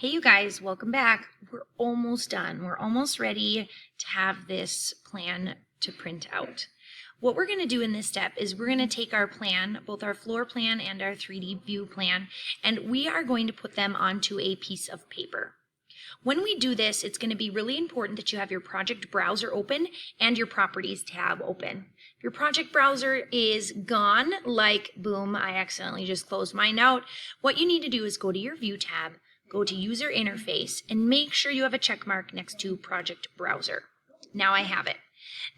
Hey you guys, welcome back. We're almost done. We're almost ready to have this plan to print out. What we're going to do in this step is we're going to take our plan, both our floor plan and our 3D view plan, and we are going to put them onto a piece of paper. When we do this, it's going to be really important that you have your project browser open and your properties tab open. If your project browser is gone, like boom, I accidentally just closed mine out, what you need to do is go to your view tab, go to user interface, and make sure you have a check mark next to project browser. Now I have it.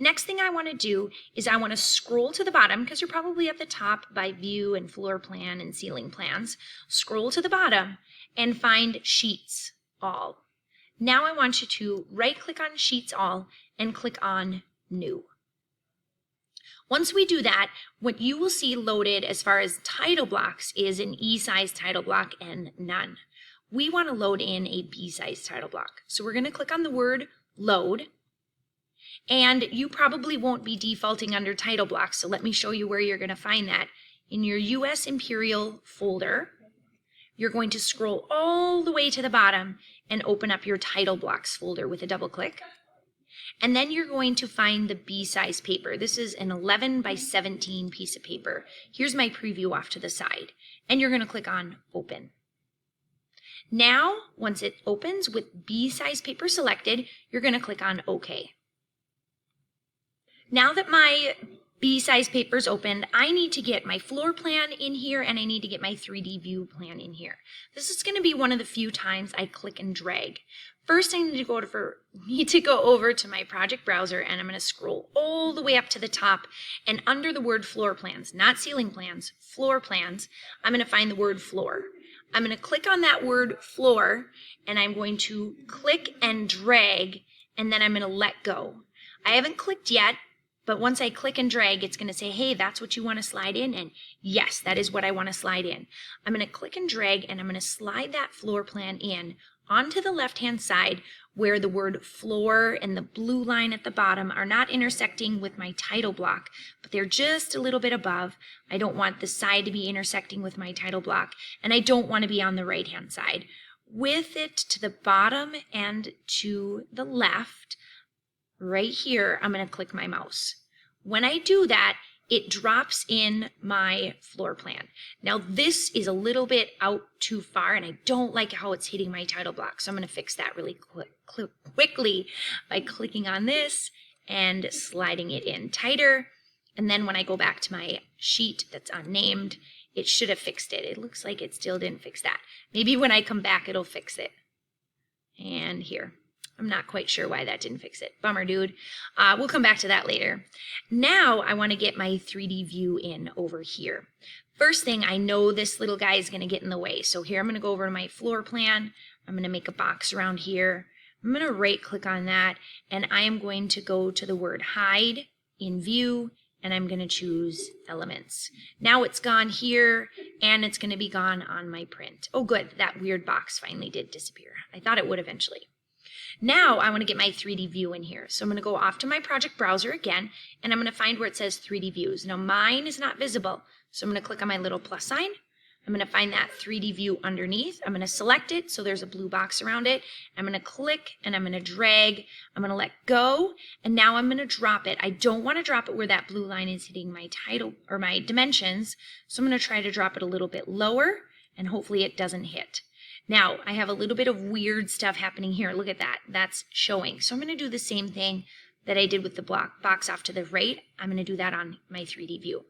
Next thing I want to do is I want to scroll to the bottom, because you're probably at the top by view and floor plan and ceiling plans. Scroll to the bottom and find Sheets All. Now I want you to right click on Sheets All and click on New. Once we do that, what you will see loaded as far as title blocks is an E-size title block and none. We want to load in a B-size title block. So we're going to click on the word load, and you probably won't be defaulting under title blocks, so let me show you where you're going to find that. In your US Imperial folder, you're going to scroll all the way to the bottom and open up your title blocks folder with a double click. And then you're going to find the B-size paper. This is an 11 by 17 piece of paper. Here's my preview off to the side. And you're going to click on Open. Now, once it opens with B-size paper selected, you're going to click on OK. Now that my B-size paper is opened, I need to get my floor plan in here and I need to get my 3D view plan in here. This is going to be one of the few times I click and drag. First, I need to go over to my project browser, and I'm going to scroll all the way up to the top, and under the word floor plans, not ceiling plans, floor plans, I'm going to find the word floor. I'm going to click on that word floor, and I'm going to click and drag, and then I'm going to let go. I haven't clicked yet, but once I click and drag, it's going to say, hey, that's what you want to slide in, and yes, that is what I want to slide in. I'm going to click and drag, and I'm going to slide that floor plan in onto the left-hand side where the word floor and the blue line at the bottom are not intersecting with my title block, but they're just a little bit above. I don't want the side to be intersecting with my title block, and I don't want to be on the right-hand side. With it to the bottom and to the left, right here, I'm going to click my mouse. When I do that, it drops in my floor plan. Now this is a little bit out too far, and I don't like how it's hitting my title block, so I'm going to fix that really quickly by clicking on this and sliding it in tighter. And then when I go back to my sheet that's unnamed, it should have fixed it. It looks like it still didn't fix that. Maybe when I come back it'll fix it. And here. I'm not quite sure why that didn't fix it. Bummer, dude. We'll come back to that later. Now I want to get my 3D view in over here. First thing, I know this little guy is going to get in the way. So here I'm going to go over to my floor plan. I'm going to make a box around here. I'm going to right click on that, and I am going to go to the word hide in view, and I'm going to choose elements. Now it's gone here, and it's going to be gone on my print. Oh good, that weird box finally did disappear. I thought it would eventually. Now I want to get my 3D view in here. So I'm going to go off to my project browser again, and I'm going to find where it says 3D views. Now mine is not visible, so I'm going to click on my little plus sign. I'm going to find that 3D view underneath. I'm going to select it, so there's a blue box around it. I'm going to click, and I'm going to drag. I'm going to let go, and now I'm going to drop it. I don't want to drop it where that blue line is hitting my title or my dimensions, so I'm going to try to drop it a little bit lower, and hopefully it doesn't hit. Now, I have a little bit of weird stuff happening here. Look at that. That's showing. So I'm going to do the same thing that I did with the box off to the right. I'm going to do that on my 3D view.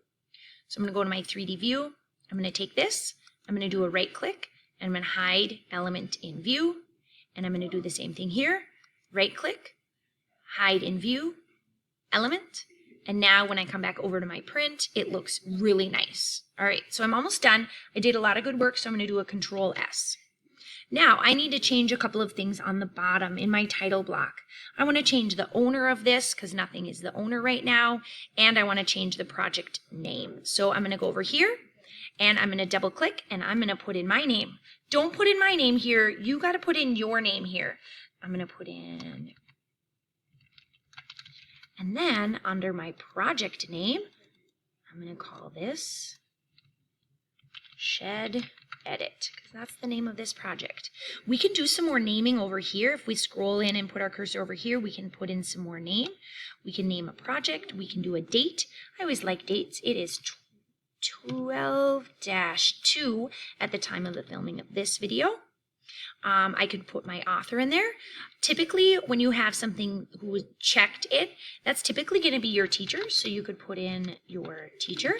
So I'm going to go to my 3D view. I'm going to take this. I'm going to do a right click, and I'm going to hide element in view. And I'm going to do the same thing here. Right click, hide in view, element. And now when I come back over to my print, it looks really nice. All right, so I'm almost done. I did a lot of good work, so I'm going to do a Control S. Now, I need to change a couple of things on the bottom in my title block. I want to change the owner of this because nothing is the owner right now, and I want to change the project name. So I'm going to go over here, and I'm going to double click, and I'm going to put in my name. Don't put in my name here. You got to put in your name here. I'm going to put in, and then under my project name, I'm going to call this Shed Edit, because that's the name of this project. We can do some more naming over here. If we scroll in and put our cursor over here, we can put in some more name. We can name a project. We can do a date. I always like dates. It is 12-2 at the time of the filming of this video. I could put my author in there. Typically, when you have something who checked it, that's typically going to be your teacher. So you could put in your teacher.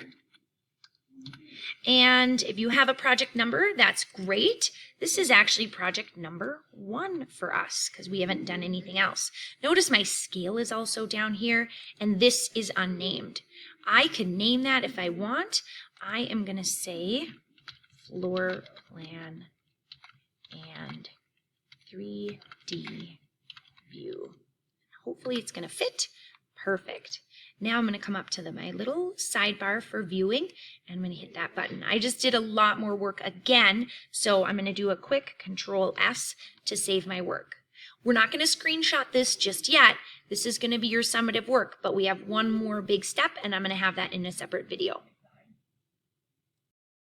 And if you have a project number, that's great. This is actually project number 1 for us because we haven't done anything else. Notice my scale is also down here, and this is unnamed. I can name that if I want. I am going to say floor plan and 3D view. Hopefully it's going to fit. Perfect. Now I'm going to come up to my little sidebar for viewing, and I'm going to hit that button. I just did a lot more work again, so I'm going to do a quick Control-S to save my work. We're not going to screenshot this just yet. This is going to be your summative work, but we have one more big step, and I'm going to have that in a separate video.